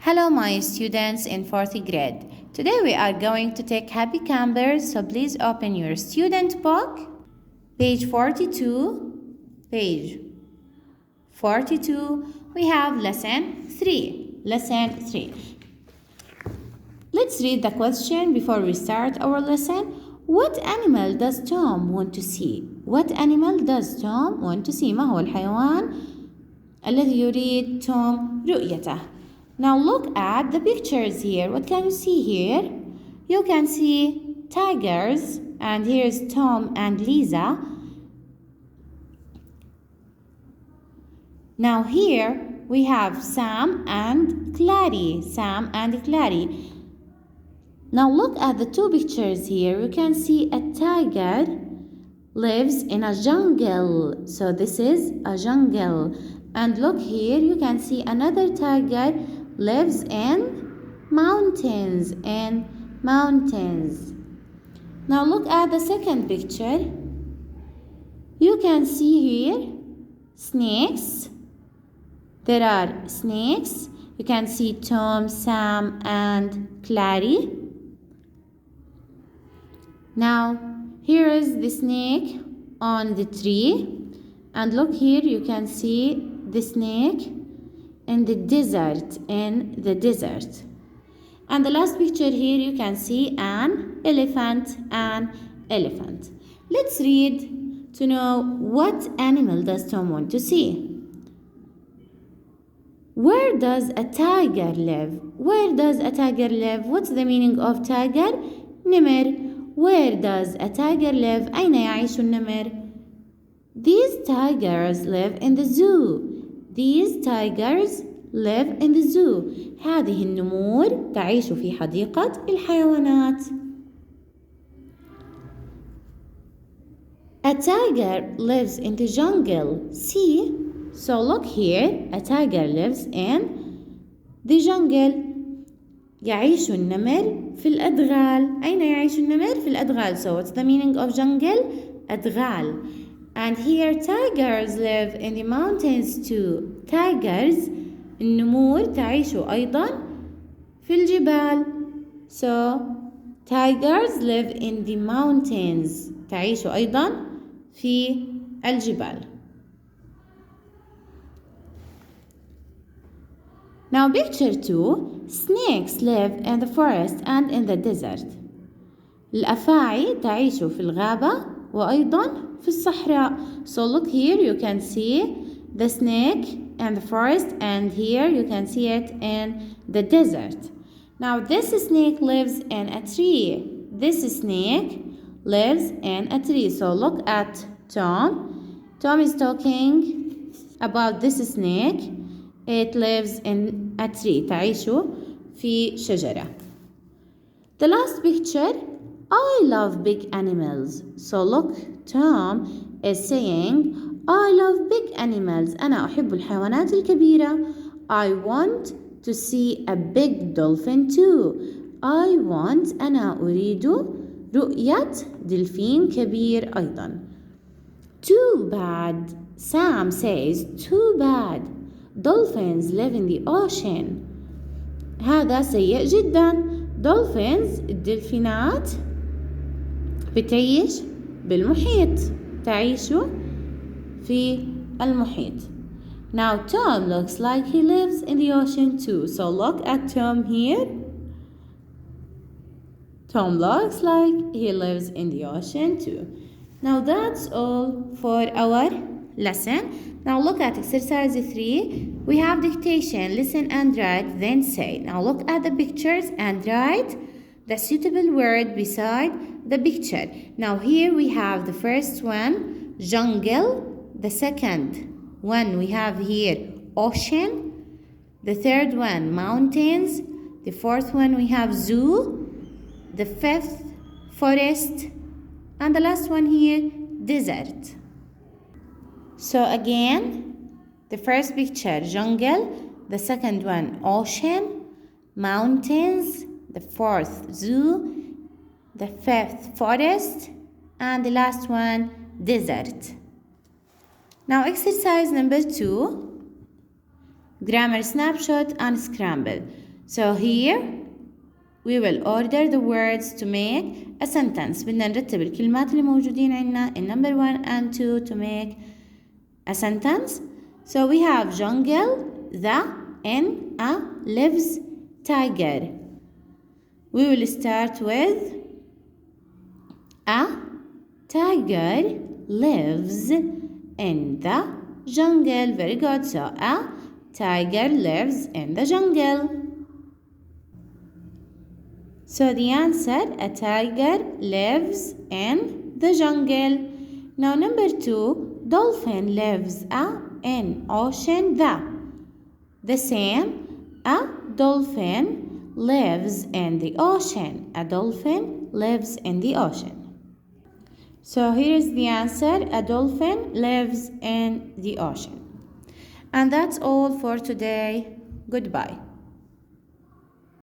Hello, my students in 4th grade. Today we are going to take Happy Campers, so please open your student book, page 42. Page 42, we have lesson 3. Lesson 3. Let's read the question before we start our lesson. What animal does Tom want to see? What animal does Tom want to see? ما هو الحيوان الذي يريد توم رؤيته? Now look at the pictures here. What can you see here? You can see tigers, and here's Tom and Lisa. Now here we have Sam and Clary. Sam and Clary. Now look at the two pictures here. You can see a tiger lives in a jungle. So this is a jungle. And look here, you can see another tiger lives in mountains. Now look at the second picture. You can see here snakes. There are snakes. You can see Tom, Sam, and Clary. Now here is the snake on the tree. And look here, you can see the snake in the desert. And the last picture here, you can see an elephant. Let's read to know what animal does Tom want to see. Where does a tiger live? Where does a tiger live? What's the meaning of tiger? نمر. Where does a tiger live? أين يعيش النمر? These tigers live in the zoo. These tigers live in the zoo. هذه النمور تعيش في حديقة الحيوانات. A tiger lives in the jungle. See? So look here. A tiger lives in the jungle. يعيش النمر في الأدغال. أين يعيش النمر؟ في الأدغال. So what's the meaning of jungle? أدغال. And here tigers live in the mountains too. Tigers, النمور تعيش أيضا في الجبال. So tigers live in the mountains. تعيش أيضا في الجبال. Now picture 2. Snakes live in the forest and in the desert. الأفاعي تعيش في الغابة وأيضا في الصحراء. So look here, you can see the snake in the forest, and here you can see it in the desert. Now this snake lives in a tree. This snake lives in a tree. So look at Tom. Tom is talking about this snake. It lives in a tree. تعيش في شجرة. The last picture, I love big animals. So look, Tom is saying, I love big animals. أنا أحب الحيوانات الكبيرة. I want to see a big dolphin too. I want, أنا أريد رؤية دلفين كبير أيضا. Too bad. Sam says, too bad. Dolphins live in the ocean. هذا سيء جدا. Dolphins الدلفينات بتعيش بالمحيط. تعيش في المحيط. Now Tom looks like he lives in the ocean too. So look at Tom here. Tom looks like he lives in the ocean too. Now that's all for our lesson. Now look at exercise 3. We have dictation. Listen and write, then say. Now look at the pictures and write the suitable word beside the picture. Now here we have the first one, jungle. The second one we have here, ocean. The third one, mountains. The fourth one we have zoo. The fifth, forest. And the last one here, desert. So again, the first picture, jungle. The second one, ocean, mountains. The fourth, zoo. The fifth, forest. And the last one, desert. Now exercise number 2. Grammar snapshot and scramble. So here we will order the words to make a sentence. بدنا نرتب الكلمات اللي موجودين عنا in number 1 and 2 to make a sentence. So we have jungle, the, in, a, lives, tiger. We will start with a tiger lives in the jungle. Very good. So a tiger lives in the jungle. So the answer, a tiger lives in the jungle. Now number 2, dolphin lives in ocean. The same, a dolphin lives in the ocean. A dolphin lives in the ocean. So here is the answer, a dolphin lives in the ocean. And that's all for today. Goodbye.